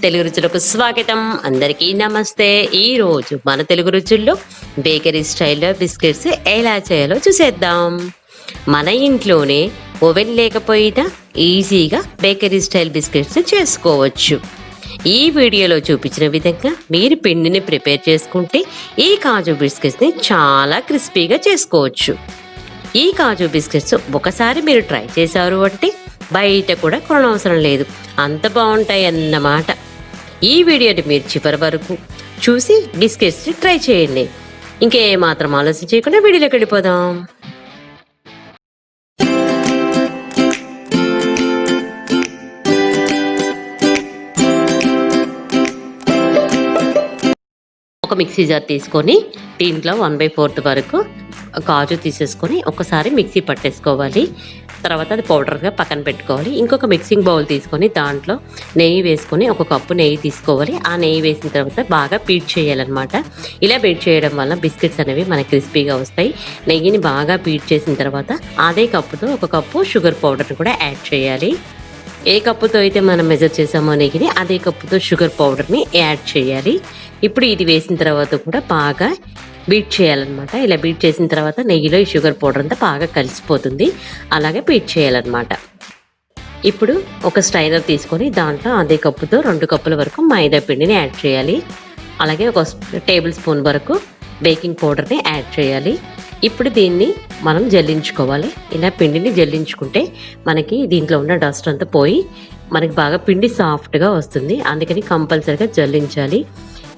తెలుగు రుచులకు స్వాగతం. అందరికీ నమస్తే. ఈ రోజు మన తెలుగు రుచుల్లో బేకరీ స్టైల్లో బిస్కెట్స్ ఎలా చేయాలో చూసేద్దాం. మన ఇంట్లోనే ఓవెన్ లేకపోయినా ఈజీగా బేకరీ స్టైల్ బిస్కెట్స్ చేసుకోవచ్చు. ఈ వీడియోలో చూపించిన విధంగా మీరు పిండిని ప్రిపేర్ చేసుకుంటే ఈ కాజు బిస్కెట్స్ని చాలా క్రిస్పీగా చేసుకోవచ్చు. ఈ కాజు బిస్కెట్స్ ఒకసారి మీరు ట్రై చేశారు అంటే బయట కూడా కొనవసరం లేదు, అంత బాగుంటాయి అన్నమాట. ఈ వీడియోని మీరు చివరి వరకు చూసి బిస్కెట్స్ని ట్రై చేయండి. ఇంకేమాత్రం ఆలస్యం చేయకుండా వీడియోలోకి వెళ్ళిపోదాం. ఒక మిక్సీ జార్ తీసుకొని దీంట్లో 1/4 వరకు కాజు తీసేసుకొని ఒకసారి మిక్సీ పట్టేసుకోవాలి. తర్వాత అది పౌడర్గా పక్కన పెట్టుకోవాలి. ఇంకొక మిక్సింగ్ బౌల్ తీసుకొని దాంట్లో నెయ్యి వేసుకొని 1 కప్పు నెయ్యి తీసుకోవాలి. ఆ నెయ్యి వేసిన తర్వాత బాగా బీట్ చేయాలన్నమాట. ఇలా బీట్ చేయడం వల్ల బిస్కెట్స్ అనేవి మనకి క్రిస్పీగా వస్తాయి. నెయ్యిని బాగా బీట్ చేసిన తర్వాత అదే కప్పుతో 1 కప్పు షుగర్ పౌడర్ని కూడా యాడ్ చేయాలి. ఏ కప్పుతో అయితే మనం మెజర్ చేసామో నెయ్యిని అదే కప్పుతో షుగర్ పౌడర్ని యాడ్ చేయాలి. ఇప్పుడు ఇది వేసిన తర్వాత కూడా బాగా బీట్ చేయాలన్నమాట. ఇలా బీట్ చేసిన తర్వాత నెయ్యిలో ఈ షుగర్ పౌడర్ అంతా బాగా కలిసిపోతుంది. అలాగే బీట్ చేయాలన్నమాట. ఇప్పుడు ఒక స్ట్రైనర్ తీసుకొని దాంట్లో అదే కప్పుతో 2 కప్పుల వరకు మైదా పిండిని యాడ్ చేయాలి. అలాగే 1 టేబుల్ స్పూన్ వరకు బేకింగ్ పౌడర్ని యాడ్ చేయాలి. ఇప్పుడు దీన్ని మనం జల్లించుకోవాలి. ఇలా పిండిని జల్లించుకుంటే మనకి దీంట్లో ఉన్న డస్ట్ అంతా పోయి మనకి బాగా పిండి సాఫ్ట్గా వస్తుంది. అందుకని కంపల్సరీగా జల్లించాలి.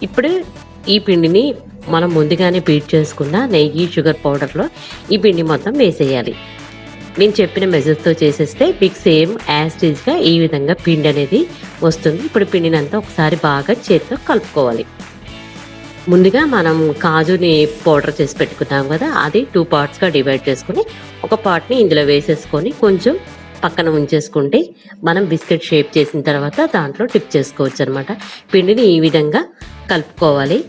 ఇప్పుడు ఈ పిండిని మనం ముందుగానే బీట్ చేసుకున్న నెయ్యి షుగర్ పౌడర్లో ఈ పిండి మొత్తం వేసేయాలి. నేను చెప్పిన మెజర్స్తో చేసేస్తే మీకు సేమ్ యాజ్ టీజ్గా ఈ విధంగా పిండి అనేది వస్తుంది. ఇప్పుడు పిండిని అంతా ఒకసారి బాగా చేతితో కలుపుకోవాలి. ముందుగా మనం కాజుని పౌడర్ చేసి పెట్టుకున్నాం కదా, అది 2 పార్ట్స్గా డివైడ్ చేసుకొని ఒక పార్ట్ని ఇందులో వేసేసుకొని కొంచెం పక్కన ఉంచేసుకుంటే మనం బిస్కెట్ షేప్ చేసిన తర్వాత దాంట్లో టిప్ చేసుకోవచ్చు అనమాట. పిండిని ఈ విధంగా కలుపుకోవాలి.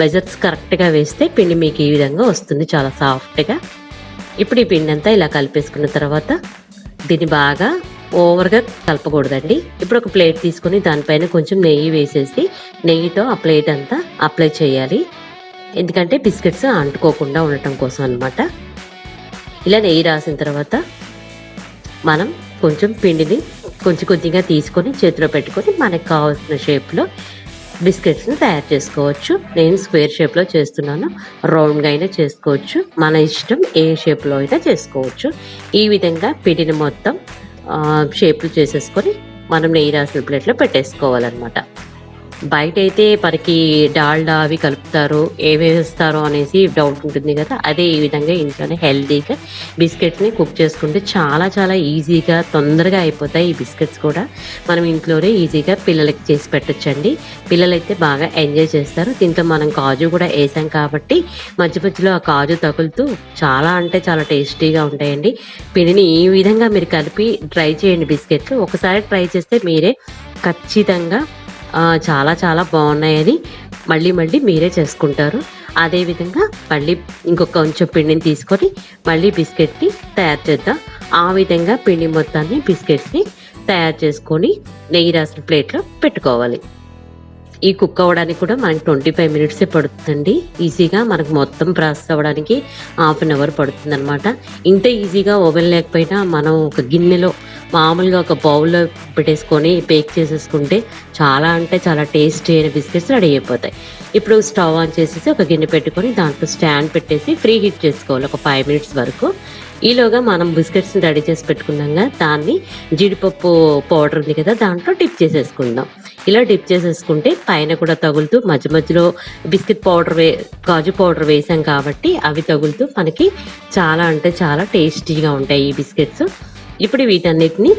మెజర్స్ కరెక్ట్గా వేస్తే పిండి మీకు ఈ విధంగా వస్తుంది, చాలా సాఫ్ట్గా. ఇప్పుడు ఈ పిండి అంతా ఇలా కలిపేసుకున్న తర్వాత దీన్ని బాగా ఓవర్గా కలపకూడదండి. ఇప్పుడు ఒక ప్లేట్ తీసుకొని దానిపైన కొంచెం నెయ్యి వేసేసి నెయ్యితో ఆ ప్లేట్ అంతా అప్లై చేయాలి. ఎందుకంటే బిస్కెట్స్ అంటుకోకుండా ఉండటం కోసం అనమాట. ఇలా నెయ్యి రాసిన తర్వాత మనం కొంచెం పిండిని కొంచెం కొద్దిగా తీసుకొని చేతిలో పెట్టుకొని మనకు కావాల్సిన షేప్లో బిస్కెట్స్ని తయారు చేసుకోవచ్చు. నేను స్క్వేర్ షేప్లో చేస్తున్నాను, రౌండ్గా అయినా చేసుకోవచ్చు, మన ఇష్టం ఏ షేప్లో అయినా చేసుకోవచ్చు. ఈ విధంగా పిండిని మొత్తం షేప్లు చేసేసుకొని మనం నెయ్యి రాసిన ప్లేట్లో పెట్టేసుకోవాలన్నమాట. బయట అయితే మనకి డాల్డా అవి కలుపుతారు, ఏవేస్తారో అనేసి డౌట్ ఉంటుంది కదా. అదే ఈ విధంగా ఇంట్లోనే హెల్తీగా బిస్కెట్స్ని కుక్ చేసుకుంటే చాలా చాలా ఈజీగా తొందరగా అయిపోతాయి. ఈ బిస్కెట్స్ కూడా మనం ఇంట్లోనే ఈజీగా పిల్లలకి చేసి పెట్టచ్చండి. పిల్లలైతే బాగా ఎంజాయ్ చేస్తారు. దీంట్లో మనం కాజు కూడా వేసాం కాబట్టి మధ్య మధ్యలో ఆ కాజు తగులుతూ చాలా అంటే చాలా టేస్టీగా ఉంటాయండి. పిండిని ఈ విధంగా మీరు కలిపి ట్రై చేయండి బిస్కెట్లు. ఒకసారి ట్రై చేస్తే మీరే ఖచ్చితంగా చాలా చాలా బాగున్నాయని మళ్ళీ మళ్ళీ మీరే చేసుకుంటారు. అదేవిధంగా మళ్ళీ ఇంకొక కొంచెం పిండిని తీసుకొని మళ్ళీ బిస్కెట్ని తయారు చేద్దాం. ఆ విధంగా పిండి మొత్తాన్ని బిస్కెట్స్ని తయారు చేసుకొని నెయ్యి రాసిన ప్లేట్లో పెట్టుకోవాలి. ఈ కుక్ అవ్వడానికి కూడా మనకి 25 మినిట్సే పడుతుందండి. ఈజీగా మనకు మొత్తం ప్రాసెస్ అవ్వడానికి 1/2 అవర్ పడుతుంది అనమాట. ఇంత ఈజీగా ఓవెన్ లేకపోయినా మనం ఒక గిన్నెలో మామూలుగా ఒక బౌల్లో పెట్టేసుకొని బేక్ చేసేసుకుంటే చాలా అంటే చాలా టేస్టీ అయిన బిస్కెట్స్ రెడీ అయిపోతాయి. ఇప్పుడు స్టవ్ ఆన్ చేసేసి ఒక గిన్నె పెట్టుకొని దాంట్లో స్టాండ్ పెట్టేసి ఫ్రీ హీట్ చేసుకోవాలి ఒక 5 మినిట్స్ వరకు. ఈలోగా మనం బిస్కెట్స్ని రెడీ చేసి పెట్టుకున్నాక దాన్ని జీడిపప్పు పౌడర్ ఉంది కదా దాంట్లో డిప్ చేసేసుకుందాం. ఇలా డిప్ చేసేసుకుంటే పైన కూడా తగులుతూ మధ్య మధ్యలో బిస్కెట్ పౌడర్ కాజు పౌడర్ వేసాం కాబట్టి అవి తగులుతూ మనకి చాలా అంటే చాలా టేస్టీగా ఉంటాయి ఈ బిస్కెట్స్. ఇప్పుడు వీటన్నిటిని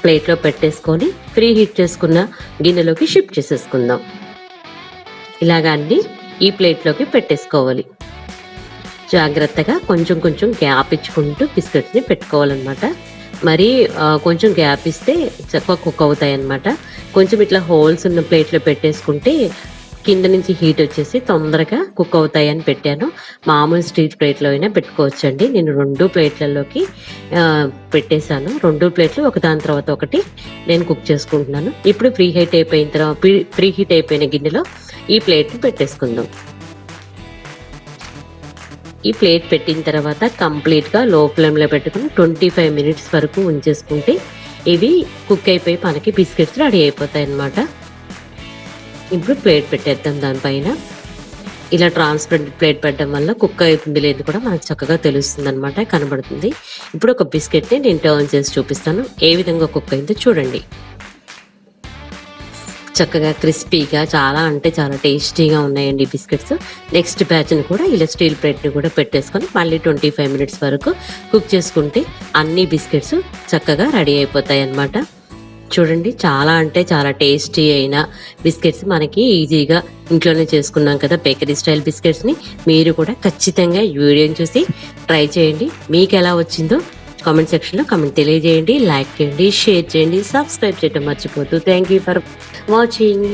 ప్లేట్లో పెట్టేసుకొని ఫ్రీ హీట్ చేసుకున్న గిన్నెలోకి షిఫ్ట్ చేసేసుకుందాం. ఇలాగా అన్ని ఈ ప్లేట్లోకి పెట్టేసుకోవాలి. జాగ్రత్తగా కొంచెం కొంచెం గ్యాప్ ఇచ్చుకుంటూ బిస్కెట్స్ని పెట్టుకోవాలన్నమాట. మరి కొంచెం గ్యాప్ ఇస్తే చక్కగా కుక్ అవుతాయి అన్నమాట. కొంచెం ఇట్లా హోల్స్ ఉన్న ప్లేట్లో పెట్టేసుకుంటే కింద నుంచి హీట్ వచ్చేసి తొందరగా కుక్ అవుతాయని పెట్టాను. మామూలు స్టీల్ ప్లేట్లో అయినా పెట్టుకోవచ్చండి. నేను 2 ప్లేట్లలోకి పెట్టేశాను. 2 ప్లేట్లు ఒకదాని తర్వాత ఒకటి నేను కుక్ చేసుకుంటున్నాను. ఇప్పుడు ప్రీ హీట్ అయిపోయిన గిన్నెలో ఈ ప్లేట్ని పెట్టేసుకుందాం. ఈ ప్లేట్ పెట్టిన తర్వాత కంప్లీట్గా లో ఫ్లేమ్లో పెట్టుకుని 25 మినిట్స్ వరకు ఉంచేసుకుంటే ఇవి కుక్ అయిపోయి మనకి బిస్కెట్స్ రెడీ అయిపోతాయి అన్నమాట. ఇప్పుడు ప్లేట్ పెట్టేద్దాం. దానిపైన ఇలా ట్రాన్స్పరెంట్ ప్లేట్ పెట్టడం వల్ల కుక్ అవుతుంది లేదు కూడా మనకు చక్కగా తెలుస్తుంది అనమాట, కనబడుతుంది. ఇప్పుడు ఒక బిస్కెట్ని నేను టర్న్ చేసి చూపిస్తాను, ఏ విధంగా కుక్ అయిందో చూడండి. చక్కగా క్రిస్పీగా చాలా అంటే చాలా టేస్టీగా ఉన్నాయండి బిస్కెట్స్. నెక్స్ట్ బ్యాచ్ని కూడా ఇలా స్టీల్ ప్లేట్ని కూడా పెట్టేసుకొని మళ్ళీ 25 మినిట్స్ వరకు కుక్ చేసుకుంటే అన్ని బిస్కెట్స్ చక్కగా రెడీ అయిపోతాయి అన్నమాట. చూడండి, చాలా అంటే చాలా టేస్టీ అయిన బిస్కెట్స్ మనకి ఈజీగా ఇంట్లోనే చేసుకున్నాం కదా, బేకరీ స్టైల్ బిస్కెట్స్ని. మీరు కూడా ఖచ్చితంగా ఈ వీడియోని చూసి ట్రై చేయండి. మీకు ఎలా వచ్చిందో కామెంట్ సెక్షన్లో కామెంట్ తెలియజేయండి, లైక్ చేయండి, షేర్ చేయండి, సబ్స్క్రైబ్ చేయడం మర్చిపోద్దు. Thank you for watching.